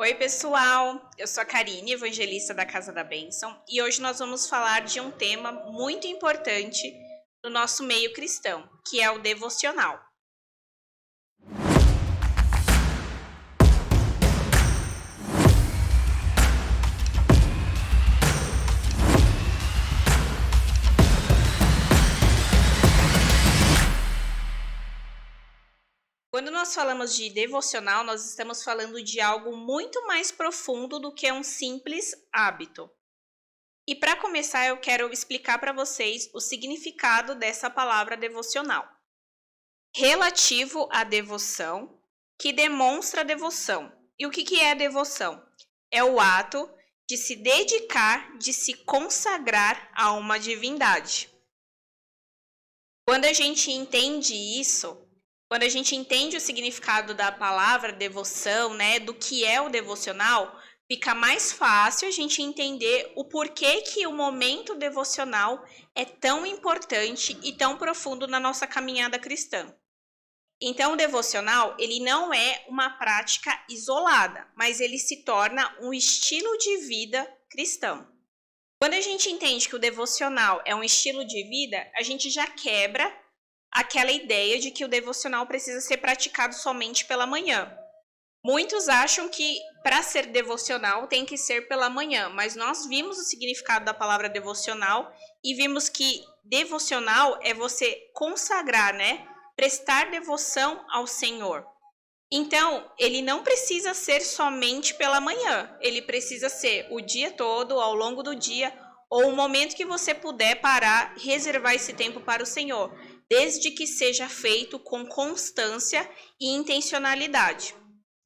Oi, pessoal! Eu sou a Karine, evangelista da Casa da Bênção, e hoje nós vamos falar de um tema muito importante no nosso meio cristão, que é o devocional. Quando nós falamos de devocional, nós estamos falando de algo muito mais profundo do que um simples hábito. E para começar, eu quero explicar para vocês o significado dessa palavra devocional. Relativo à devoção, que demonstra devoção. E o que é devoção? É o ato de se dedicar, de se consagrar a uma divindade. Quando a gente entende isso, quando a gente entende o significado da palavra devoção, né, do que é o devocional, fica mais fácil a gente entender o porquê que o momento devocional é tão importante e tão profundo na nossa caminhada cristã. Então, o devocional, ele não é uma prática isolada, mas ele se torna um estilo de vida cristão. Quando a gente entende que o devocional é um estilo de vida, a gente já quebra aquela ideia de que o devocional precisa ser praticado somente pela manhã. Muitos acham que para ser devocional tem que ser pela manhã, mas nós vimos o significado da palavra devocional e vimos que devocional é você consagrar, né? Prestar devoção ao Senhor. Então, ele não precisa ser somente pela manhã, ele precisa ser o dia todo, ao longo do dia, ou o momento que você puder parar, reservar esse tempo para o Senhor, desde que seja feito com constância e intencionalidade.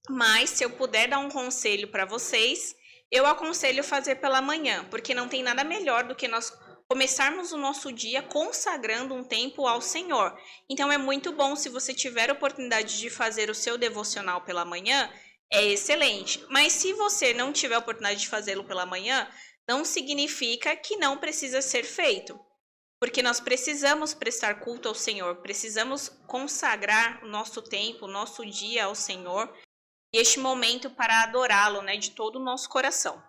Mas, se eu puder dar um conselho para vocês, eu aconselho fazer pela manhã, porque não tem nada melhor do que nós começarmos o nosso dia consagrando um tempo ao Senhor. Então é muito bom se você tiver a oportunidade de fazer o seu devocional pela manhã, é excelente. Mas se você não tiver a oportunidade de fazê-lo pela manhã, não significa que não precisa ser feito. Porque nós precisamos prestar culto ao Senhor, precisamos consagrar o nosso tempo, o nosso dia ao Senhor, e este momento para adorá-lo, né, de todo o nosso coração.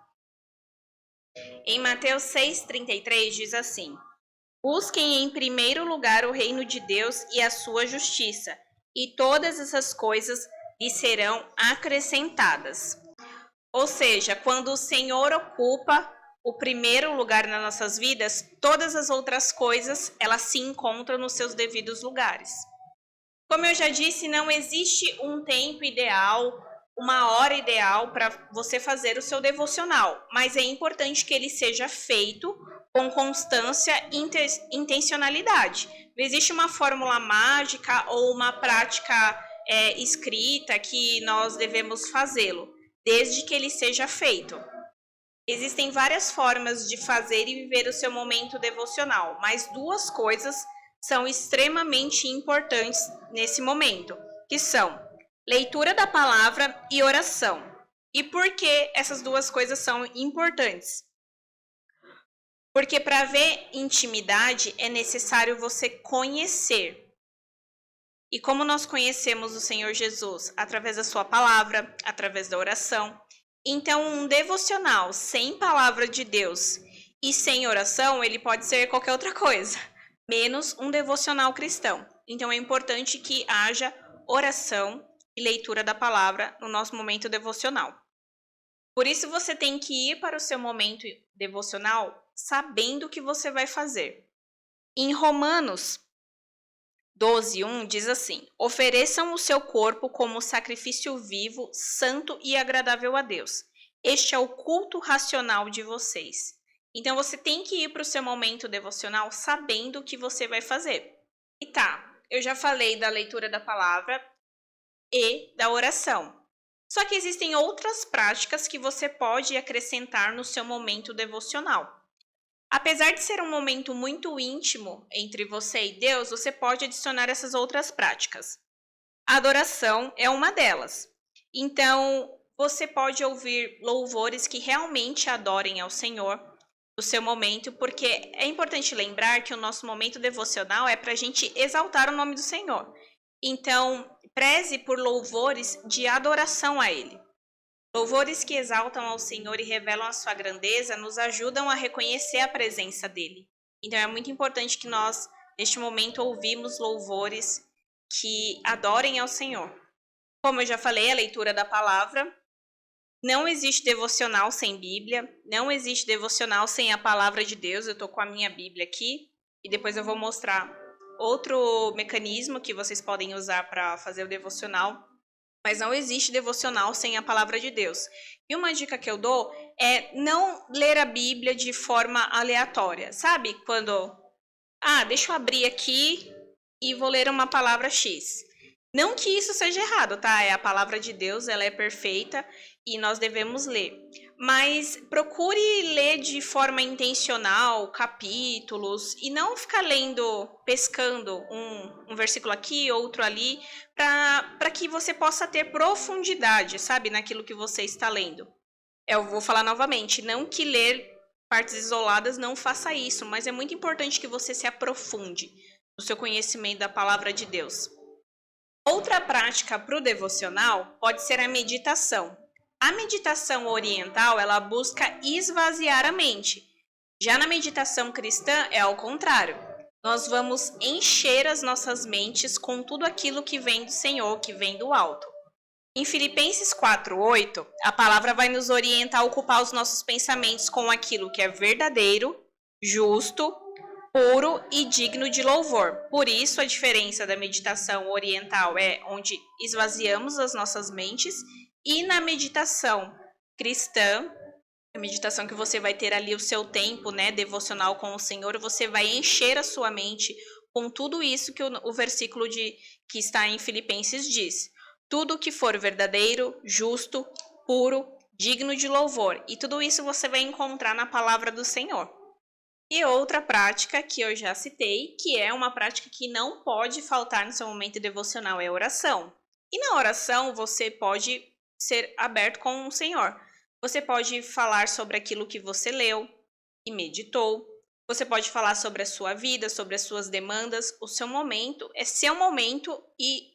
Em Mateus 6,33 diz assim: busquem em primeiro lugar o reino de Deus e a sua justiça, e todas essas coisas lhe serão acrescentadas. Ou seja, quando o Senhor ocupa o primeiro lugar nas nossas vidas, todas as outras coisas, elas se encontram nos seus devidos lugares. Como eu já disse, não existe um tempo ideal, uma hora ideal para você fazer o seu devocional, mas é importante que ele seja feito com constância e intencionalidade. Não existe uma fórmula mágica ou uma prática escrita que nós devemos fazê-lo, desde que ele seja feito. Existem várias formas de fazer e viver o seu momento devocional, mas duas coisas são extremamente importantes nesse momento, que são leitura da palavra e oração. E por que essas duas coisas são importantes? Porque para ver intimidade é necessário você conhecer. E como nós conhecemos o Senhor Jesus? Através da sua palavra, através da oração. Então, um devocional sem palavra de Deus e sem oração, ele pode ser qualquer outra coisa, menos um devocional cristão. Então, é importante que haja oração e leitura da palavra no nosso momento devocional. Por isso, você tem que ir para o seu momento devocional sabendo o que você vai fazer. Em Romanos 12:1 diz assim: ofereçam o seu corpo como sacrifício vivo, santo e agradável a Deus. Este é o culto racional de vocês. Então você tem que ir para o seu momento devocional sabendo o que você vai fazer. E tá, eu já falei da leitura da palavra e da oração. Só que existem outras práticas que você pode acrescentar no seu momento devocional. Apesar de ser um momento muito íntimo entre você e Deus, você pode adicionar essas outras práticas. A adoração é uma delas. Então, você pode ouvir louvores que realmente adorem ao Senhor no seu momento, porque é importante lembrar que o nosso momento devocional é para a gente exaltar o nome do Senhor. Então, preze por louvores de adoração a Ele. Louvores que exaltam ao Senhor e revelam a sua grandeza nos ajudam a reconhecer a presença dele. Então é muito importante que nós, neste momento, ouvimos louvores que adorem ao Senhor. Como eu já falei, a leitura da palavra. Não existe devocional sem Bíblia, não existe devocional sem a palavra de Deus. Eu estou com a minha Bíblia aqui e depois eu vou mostrar outro mecanismo que vocês podem usar para fazer o devocional. Mas não existe devocional sem a palavra de Deus. E uma dica que eu dou é não ler a Bíblia de forma aleatória. Sabe quando, deixa eu abrir aqui e vou ler uma palavra X. Não que isso seja errado, tá? É a palavra de Deus, ela é perfeita e nós devemos ler. Mas procure ler de forma intencional, capítulos, e não ficar lendo, pescando um versículo aqui, outro ali, para que você possa ter profundidade, sabe, naquilo que você está lendo. Eu vou falar novamente, não que ler partes isoladas não faça isso, mas é muito importante que você se aprofunde no seu conhecimento da palavra de Deus. Outra prática para o devocional pode ser a meditação. A meditação oriental, ela busca esvaziar a mente. Já na meditação cristã, é ao contrário. Nós vamos encher as nossas mentes com tudo aquilo que vem do Senhor, que vem do alto. Em Filipenses 4:8, a palavra vai nos orientar a ocupar os nossos pensamentos com aquilo que é verdadeiro, justo, puro e digno de louvor. Por isso, a diferença da meditação oriental é onde esvaziamos as nossas mentes, e na meditação cristã, a meditação que você vai ter ali o seu tempo, né, devocional com o Senhor, você vai encher a sua mente com tudo isso que o versículo que está em Filipenses diz. Tudo que for verdadeiro, justo, puro, digno de louvor. E tudo isso você vai encontrar na palavra do Senhor. E outra prática que eu já citei, que é uma prática que não pode faltar no seu momento devocional, é a oração. E na oração você pode ser aberto com o Senhor. Você pode falar sobre aquilo que você leu e meditou. Você pode falar sobre a sua vida, sobre as suas demandas. O seu momento é seu momento e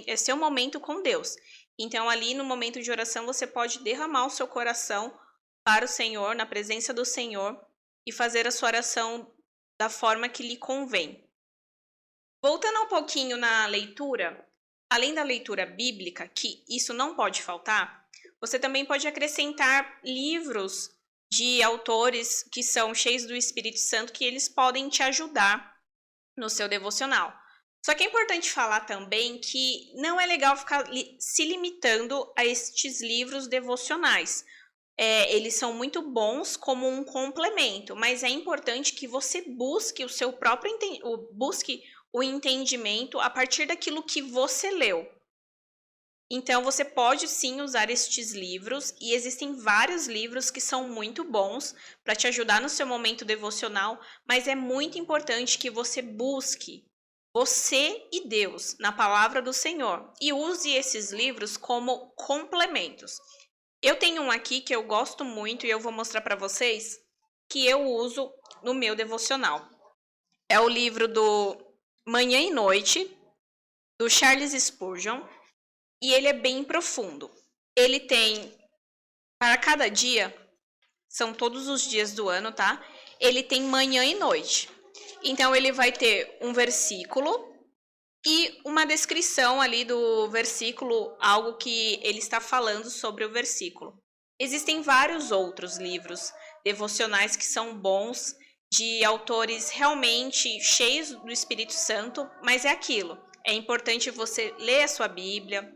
é seu momento com Deus. Então ali no momento de oração você pode derramar o seu coração para o Senhor, na presença do Senhor, e fazer a sua oração da forma que lhe convém. Voltando um pouquinho na leitura, além da leitura bíblica, que isso não pode faltar, você também pode acrescentar livros de autores que são cheios do Espírito Santo, que eles podem te ajudar no seu devocional. Só que é importante falar também que não é legal ficar se limitando a estes livros devocionais. Eles são muito bons como um complemento, mas é importante que você busque o seu próprio busque o entendimento a partir daquilo que você leu. Então você pode sim usar estes livros, e existem vários livros que são muito bons para te ajudar no seu momento devocional, mas é muito importante que você busque você e Deus na palavra do Senhor e use esses livros como complementos. Eu tenho um aqui que eu gosto muito e eu vou mostrar para vocês, que eu uso no meu devocional. É o livro do Manhã e Noite, do Charles Spurgeon, e ele é bem profundo. Ele tem, para cada dia, são todos os dias do ano, tá? Ele tem manhã e noite. Então ele vai ter um versículo e uma descrição ali do versículo, algo que ele está falando sobre o versículo. Existem vários outros livros devocionais que são bons, de autores realmente cheios do Espírito Santo, mas é aquilo. É importante você ler a sua Bíblia,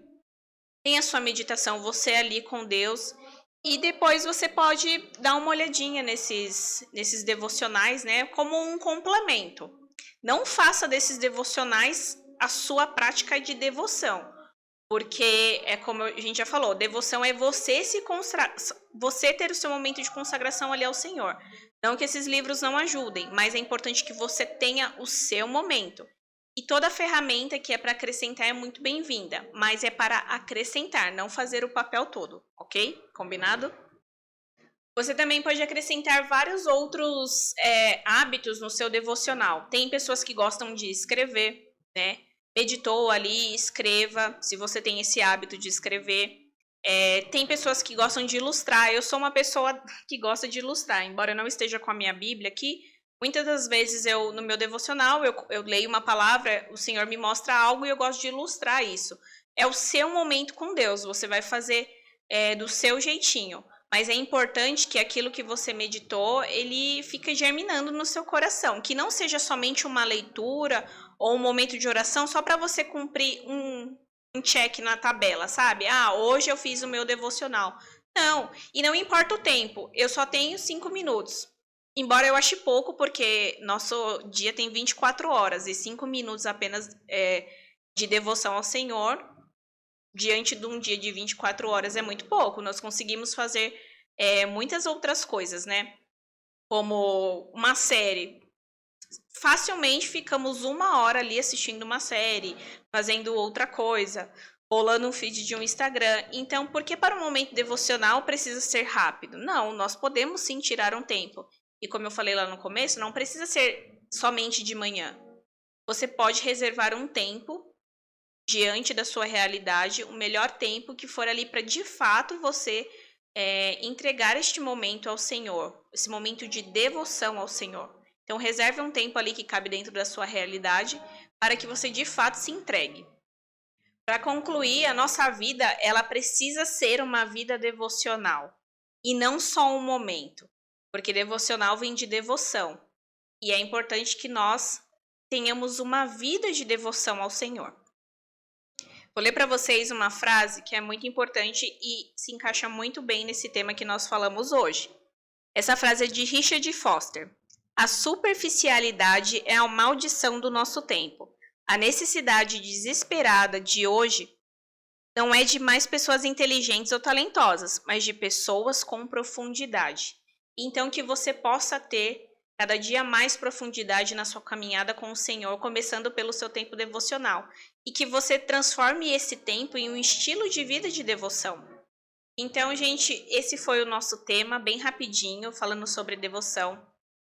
tem a sua meditação, você ali com Deus, e depois você pode dar uma olhadinha nesses devocionais, né, como um complemento. Não faça desses devocionais a sua prática de devoção, porque é como a gente já falou, devoção é você você ter o seu momento de consagração ali ao Senhor. Não que esses livros não ajudem, mas é importante que você tenha o seu momento. E toda ferramenta que é para acrescentar é muito bem-vinda, mas é para acrescentar, não fazer o papel todo, ok? Combinado? Você também pode acrescentar vários outros hábitos no seu devocional. Tem pessoas que gostam de escrever, né? Meditou ali, escreva, se você tem esse hábito de escrever. Tem pessoas que gostam de ilustrar. Eu sou uma pessoa que gosta de ilustrar, embora eu não esteja com a minha Bíblia aqui. Muitas das vezes no meu devocional, eu leio uma palavra, o Senhor me mostra algo e eu gosto de ilustrar isso. É o seu momento com Deus, você vai fazer do seu jeitinho. Mas é importante que aquilo que você meditou, ele fique germinando no seu coração. Que não seja somente uma leitura ou um momento de oração só para você cumprir um check na tabela, sabe? Hoje eu fiz o meu devocional. Não, e não importa o tempo, eu só tenho 5 minutos. Embora eu ache pouco, porque nosso dia tem 24 horas e 5 minutos apenas de devoção ao Senhor, diante de um dia de 24 horas é muito pouco. Nós conseguimos fazer muitas outras coisas, né? Como uma série. Facilmente ficamos 1 hora ali assistindo uma série, fazendo outra coisa, rolando um feed de um Instagram. Então, por que para um momento devocional precisa ser rápido? Não, nós podemos sim tirar um tempo. E como eu falei lá no começo, não precisa ser somente de manhã. Você pode reservar um tempo diante da sua realidade, o melhor tempo que for ali para de fato você entregar este momento ao Senhor, esse momento de devoção ao Senhor. Então, reserve um tempo ali que cabe dentro da sua realidade para que você de fato se entregue. Para concluir, a nossa vida, ela precisa ser uma vida devocional e não só um momento, porque devocional vem de devoção. E é importante que nós tenhamos uma vida de devoção ao Senhor. Vou ler para vocês uma frase que é muito importante e se encaixa muito bem nesse tema que nós falamos hoje. Essa frase é de Richard Foster. A superficialidade é a maldição do nosso tempo. A necessidade desesperada de hoje não é de mais pessoas inteligentes ou talentosas, mas de pessoas com profundidade. Então, que você possa ter cada dia mais profundidade na sua caminhada com o Senhor, começando pelo seu tempo devocional. E que você transforme esse tempo em um estilo de vida de devoção. Então, gente, esse foi o nosso tema, bem rapidinho, falando sobre devoção.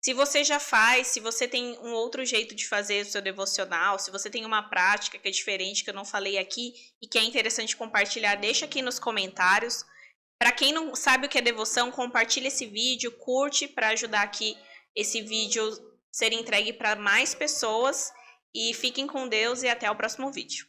Se você já faz, se você tem um outro jeito de fazer o seu devocional, se você tem uma prática que é diferente, que eu não falei aqui e que é interessante compartilhar, deixa aqui nos comentários. Para quem não sabe o que é devoção, compartilha esse vídeo, curte para ajudar aqui esse vídeo ser entregue para mais pessoas. E fiquem com Deus e até o próximo vídeo.